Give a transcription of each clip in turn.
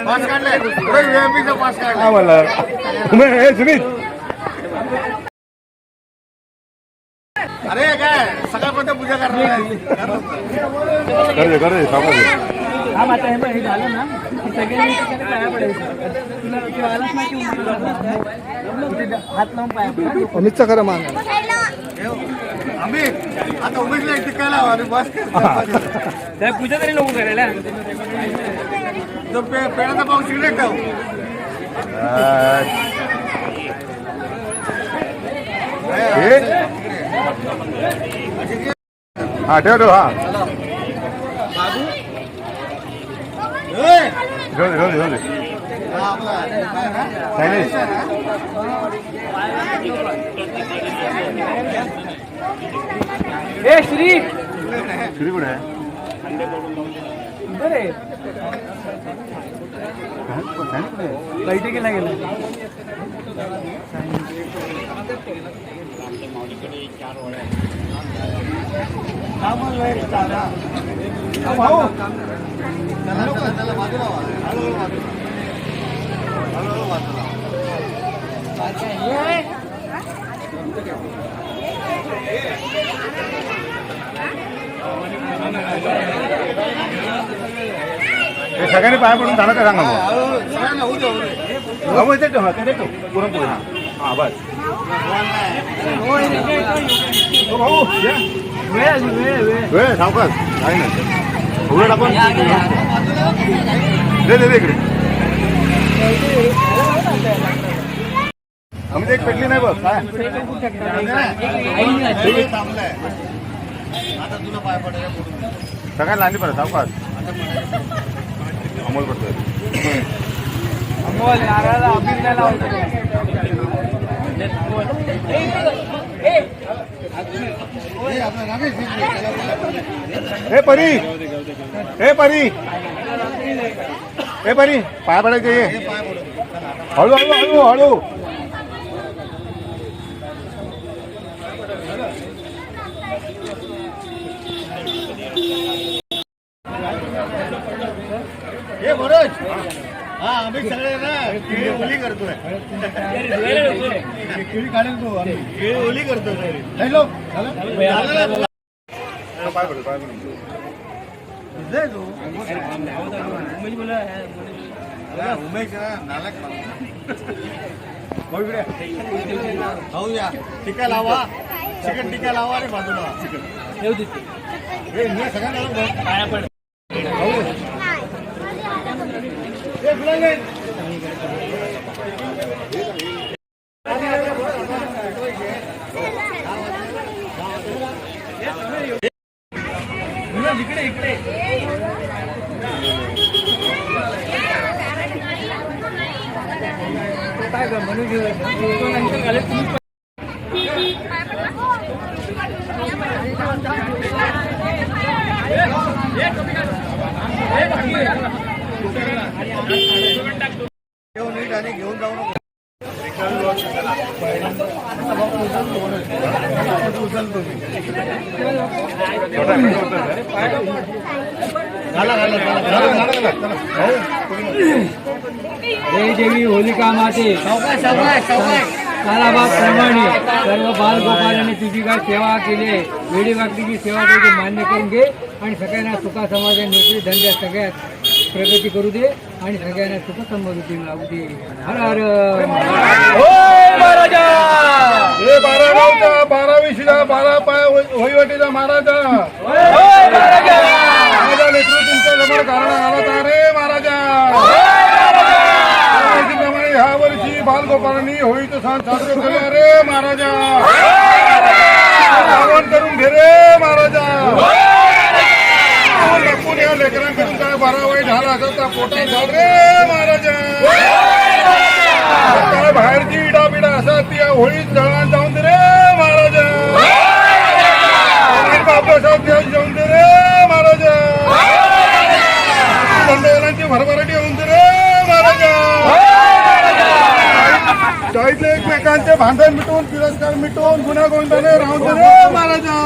Pass काढलाय व्हीआयपीचा pass काढला हा मला हे सुमित अरे काय सकाळपर्यंत पूजा करणार करे हा आता हे झालं ना सगळ्यांनी पाया पडायचं तुला तू आलाच नाही हात लावून पाया पडा अमितचा खरं मान आम्ही आता उमेशला टिकायला हवा आणि बस त्या पूजा तरी नको करायला तो पेण्याचा पाऊस सिगरेट ठेव हा ठेव हा घेऊ दे शैलेश ए श्री श्री कुठे आहे बरे बैठकीला गेला सगळ्यांनी पाया पडून झालं का सांगा मग ते पुरणपोळी हा बस भाऊ वेळ सावकाश काही नाही उलट आपण दे इकडे आम्ही एक पेटली नाही बघ काय आता तुला पाय पडायला सगळ्यांना लांडी पडत सावकाश अमोल पडतोय अमोल नारळाला अभिनंदन लावतो हे परी पाया पडायचे ये हळू हळू हळू हळू हे मनोज हा आम्ही सगळे ना केळी ओली करतोय केळी काढेल तो आम्ही केळी ओली करतोय हॅलो पाय पडतो उमेश नालायक खाऊया टिका लावा चिकन टिका लावा आणि बाजूला चिकन सगळ्यांना पाया पड इकडे इकडे काय ग म्हणून घेऊ नीट आणि घेऊन जाऊ नको जय देवी होलिका माते कालाबाप्रमाणे सर्व बालगोपालांनी तुझी काय सेवा केली वेळी वागलीची सेवा केली मान्य करून घे आणि सगळ्यांना सुखा समाधान नोकरी धंद्यात सगळ्यात प्रगती करू दे आणि सगळ्यांना सुख समृद्धी लागू दे हर हर महाराजा हे 12 गावचा 12 शिला 12 पाय वहिवटीचा महाराजा माझ्या लेकरू तुमच्या जवळ कारण आला रे महाराजा त्याप्रमाणे ह्या वर्षी बालगोपालांनी होळीचं सण साजरे केले रे महाराजा श्रावण करून घे रे महाराजा लपून या लेकरांकडून काय 12 वाईट झाला असं त्या पोटात झालं रे महाराजा काय बाहेरची इडापिडा असा ती होळीत जळान जाऊन दे रे महाराजा बाबासाहेब जाऊन दे रे महाराजा दंडवलांची भरभराटी होऊन दे रे महाराजा शाळेतले एकमेकांचे भांडण मिटवून तिरस्कार मिटवून गुन्हा गोंधळे राहून दे रे महाराजा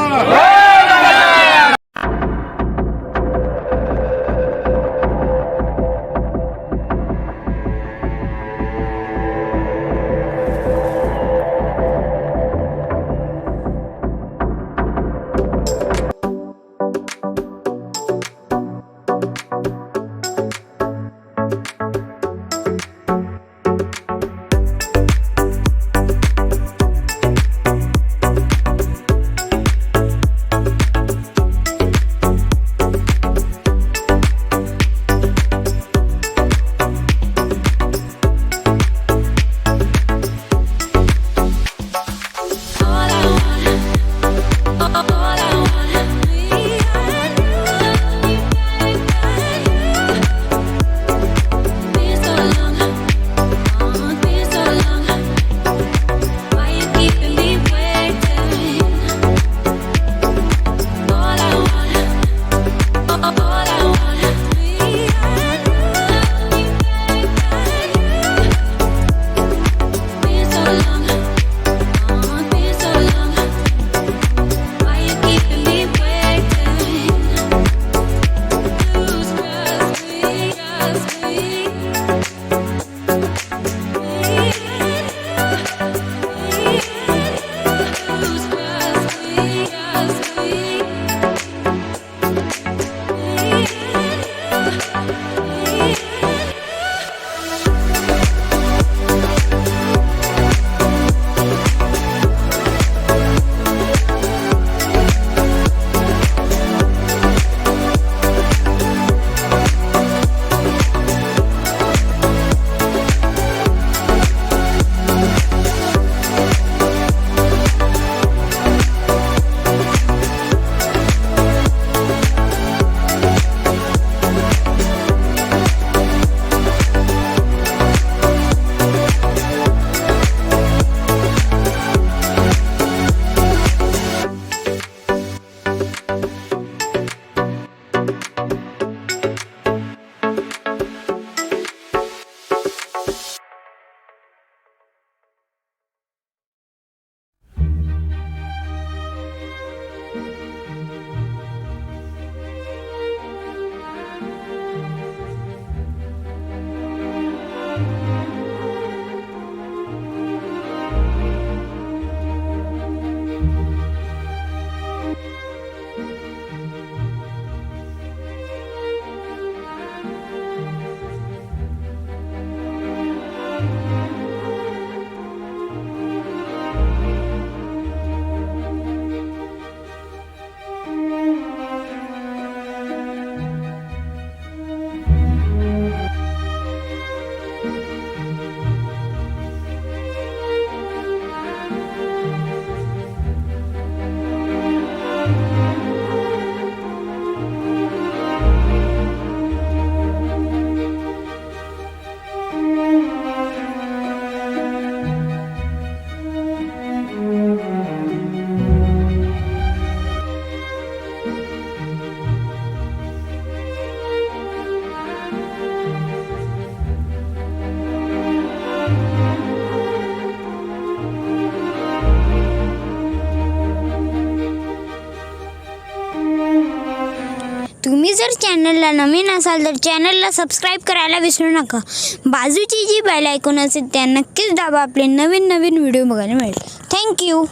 जर चॅनलला नवीन असाल तर चॅनलला सबस्क्राईब करायला विसरू नका. बाजूची जी बेल आयकॉन असेल त्या नक्कीच दाबा. आपले नवीन व्हिडिओ बघायला मिळेल. थँक्यू.